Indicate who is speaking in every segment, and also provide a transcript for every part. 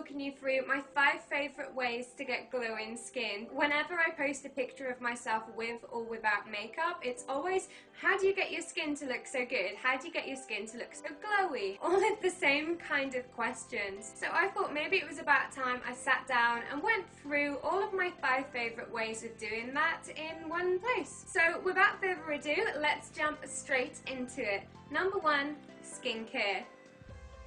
Speaker 1: talking you through my 5 favourite ways to get glowing skin. Whenever I post a picture of myself with or without makeup, it's always, how do you get your skin to look so good? How do you get your skin to look so glowy? All of the same kind of questions. So I thought maybe it was about time I sat down and went through all of my 5 favourite ways of doing that in one place. So without further ado, let's jump straight into it. Number 1, skincare.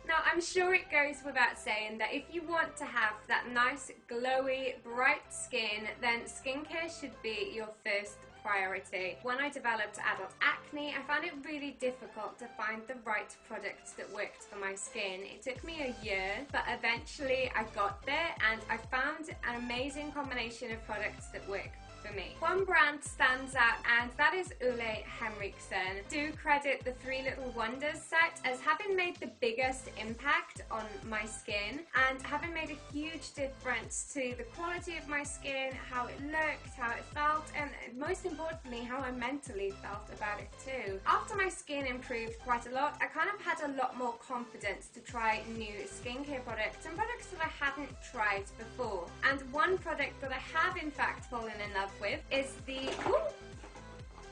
Speaker 1: Now, I'm sure it goes without saying that if you want to have that nice, glowy, bright skin, then skincare should be your first priority. When I developed adult acne, I found it really difficult to find the right products that worked for my skin. It took me a year, but eventually I got there and I found an amazing combination of products that work for me. One brand stands out, and that is Ole Henriksen. Do credit the 3 Little Wonders set as having made the biggest impact on my skin and having made a huge difference to the quality of my skin, how it looked, how it felt, and most importantly, how I mentally felt about it too. After my skin improved quite a lot, I kind of had a lot more confidence to try new skincare products and products that I hadn't tried before. And one product that I have in fact fallen in love with is the,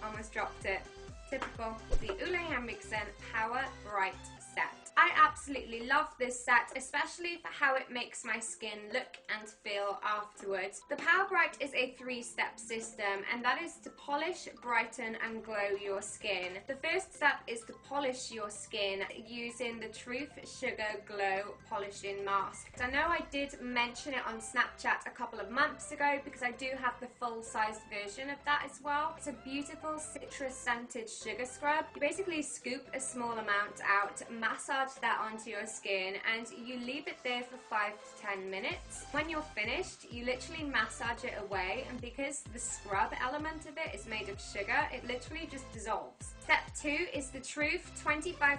Speaker 1: almost dropped it, typical, the Ole Henriksen Power Bright Set. I absolutely love this set, especially for how it makes my skin look and feel afterwards. The Power Bright is a 3-step system, and that is to polish, brighten and glow your skin. The first step is to polish your skin using the Truth Sugar Glow Polishing Mask. I know I did mention it on Snapchat a couple of months ago because I do have the full-sized version of that as well. It's a beautiful citrus-scented sugar scrub. You basically scoop a small amount out, massage that onto your skin, and you leave it there for 5 to 10 minutes. When you're finished, you literally massage it away, and because the scrub element of it is made of sugar, it literally just dissolves. Step 2 is the Truth 25%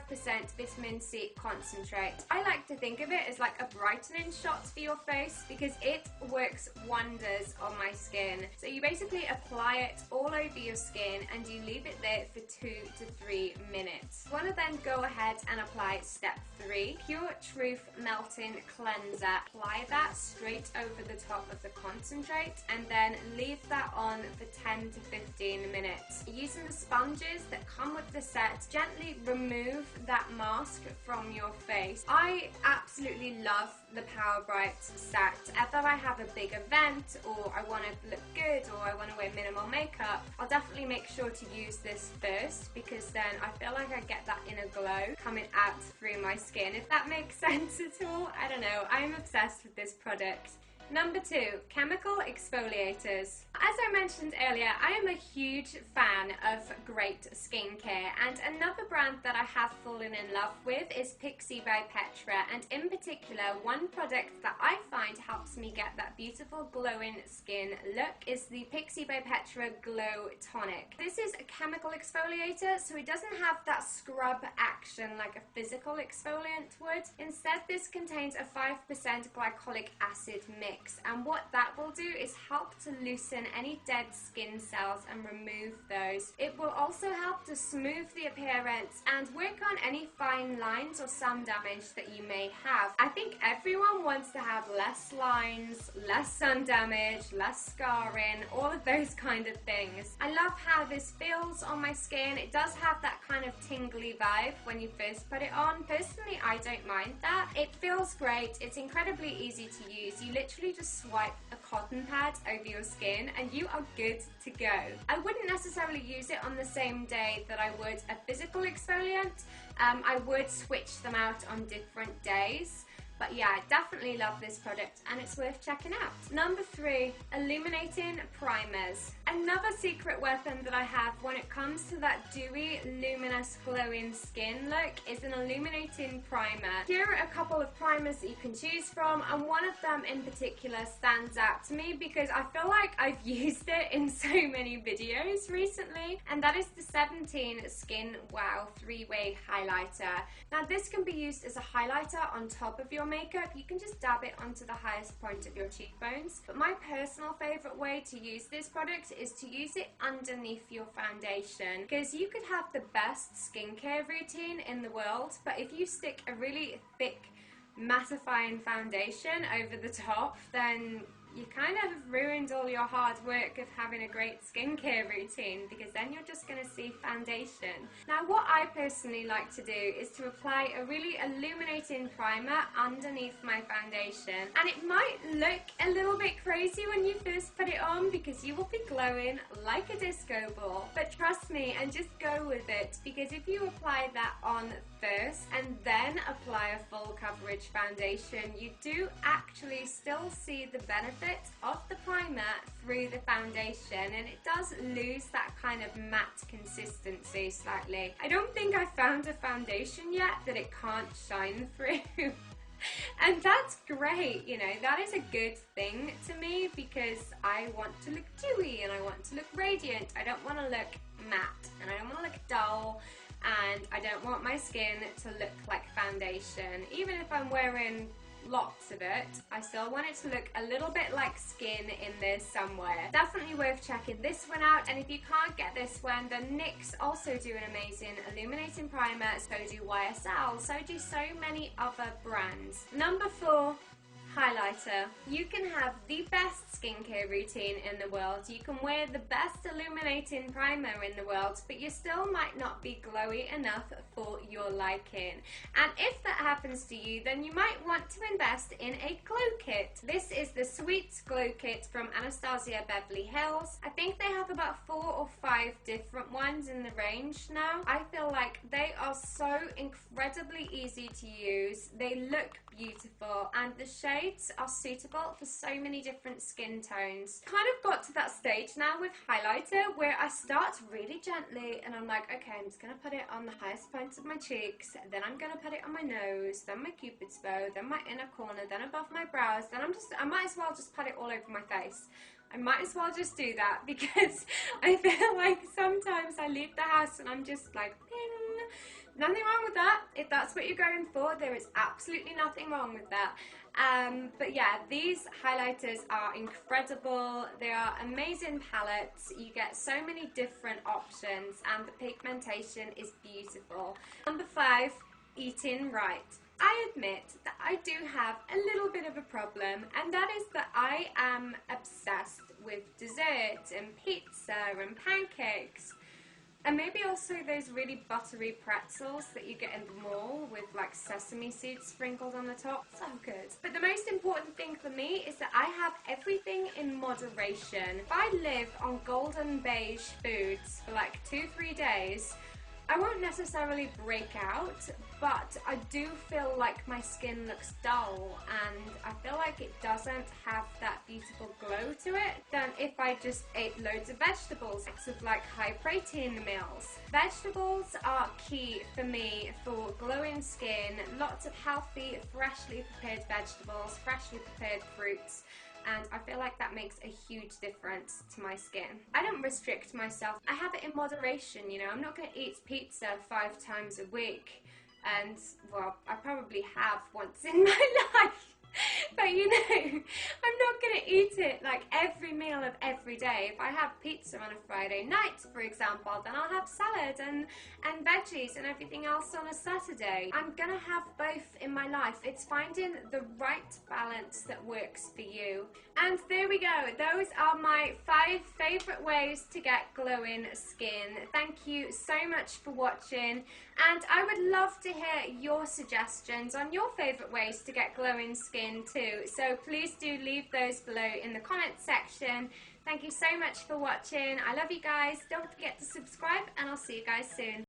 Speaker 1: Vitamin C Concentrate. I like to think of it as like a brightening shot for your face because it works wonders on my skin. So you basically apply it all over your skin and you leave it there for 2 to 3 minutes. You want to then go ahead and apply Step 3, Pure Truth Melting Cleanser. Apply that straight over the top of the concentrate and then leave that on for 10 to 15 minutes. Using the sponges that come with the set, gently remove that mask from your face. I absolutely love the Power Bright set. If I have a big event or I want to look good or I want to wear minimal makeup, I'll definitely make sure to use this first because then I feel like I get that inner glow coming out through my skin. If that makes sense at all, I don't know. I'm obsessed with this product. Number 2, chemical exfoliators. As I mentioned earlier, I am a huge fan of great skincare, and another brand that I have fallen in love with is Pixi by Petra, and in particular, one product that I find helps me get that beautiful glowing skin look is the Pixi by Petra Glow Tonic. This is a chemical exfoliator, so it doesn't have that scrub action like a physical exfoliant would. Instead, this contains a 5% glycolic acid mix. And what that will do is help to loosen any dead skin cells and remove those. It will also help to smooth the appearance and work on any fine lines or sun damage that you may have. I think everyone wants to have less lines, less sun damage, less scarring, all of those kind of things. I love how this feels on my skin. It does have that kind of tingly vibe when you first put it on. Personally, I don't mind that. It feels great. It's incredibly easy to use. You literally just swipe a cotton pad over your skin and you are good to go. I wouldn't necessarily use it on the same day that I would a physical exfoliant. I would switch them out on different days. But yeah, I definitely love this product and it's worth checking out. Number 3, illuminating primers. Another secret weapon that I have when it comes to that dewy, luminous, glowing skin look is an illuminating primer. Here are a couple of primers that you can choose from, and one of them in particular stands out to me because I feel like I've used it in so many videos recently, and that is the 17 Skin Wow 3-Way Highlighter. Now this can be used as a highlighter on top of your makeup. You can just dab it onto the highest point of your cheekbones, but my personal favorite way to use this product is to use it underneath your foundation, because you could have the best skincare routine in the world, but if you stick a really thick mattifying foundation over the top, then you kind of have ruined all your hard work of having a great skincare routine, because then you're just going to see foundation. Now, what I personally like to do is to apply a really illuminating primer underneath my foundation, and it might look a little bit crazy when you first put it on because you will be glowing like a disco ball, but trust me and just go with it, because if you apply that on first and then apply a full coverage foundation, you do actually still see the benefit of the primer through the foundation, and it does lose that kind of matte consistency slightly. I don't think I've found a foundation yet that it can't shine through. And that's great, you know, that is a good thing to me, because I want to look dewy and I want to look radiant. I don't want to look matte and I don't want to look dull, and I don't want my skin to look like foundation. Even if I'm wearing lots of it, I still want it to look a little bit like skin in there somewhere. Definitely worth checking this one out, and if you can't get this one, then NYX also do an amazing illuminating primer, so do YSL, so do so many other brands. Number 4, highlighter. You can have the best skincare routine in the world, you can wear the best illuminating primer in the world, but you still might not be glowy enough for your liking. And if that happens to you, then you might want to invest in a glow kit. This is the Sweets Glow Kit from Anastasia Beverly Hills. I think they have about 4 or 5 different ones in the range now. I feel like they are so incredibly easy to use, they look beautiful, and the shades are suitable for so many different skin tones. Kind of got to that stage now with highlighter where I start really gently and I'm like, okay, I'm just gonna put it on the highest points of my cheeks, then I'm gonna put it on my nose, then my cupid's bow, then my inner corner, then above my brows, then I might as well just put it all over my face. I might as well just do that, because I feel like sometimes I leave the house and I'm just like, ping. Nothing wrong with that. If that's what you're going for, there is absolutely nothing wrong with that. But yeah, these highlighters are incredible. They are amazing palettes. You get so many different options, and the pigmentation is beautiful. Number 5, eating right. I admit that I do have a little bit of a problem, and that is that I am obsessed with dessert and pizza and pancakes. And maybe also those really buttery pretzels that you get in the mall with like sesame seeds sprinkled on the top. So good. But the most important thing for me is that I have everything in moderation. If I live on golden beige foods for like 2-3 days, I won't necessarily break out, but I do feel like my skin looks dull and I feel like it doesn't have that beautiful glow to it than if I just ate loads of vegetables, lots of like high protein meals. Vegetables are key for me for glowing skin, lots of healthy, freshly prepared vegetables, freshly prepared fruits. And I feel like that makes a huge difference to my skin. I don't restrict myself. I have it in moderation, you know. I'm not going to eat pizza 5 times a week. And, well, I probably have once in my life. But, you know, I'm not going to eat it like every meal of every day. If I have pizza on a Friday night, for example, then I'll have salad and veggies and everything else on a Saturday. I'm going to have both in my life. It's finding the right balance that works for you. And there we go. Those are my 5 favourite ways to get glowing skin. Thank you so much for watching. And I would love to hear your suggestions on your favourite ways to get glowing skin too. So please do leave those below in the comment section. Thank you so much for watching. I love you guys. Don't forget to subscribe, and I'll see you guys soon.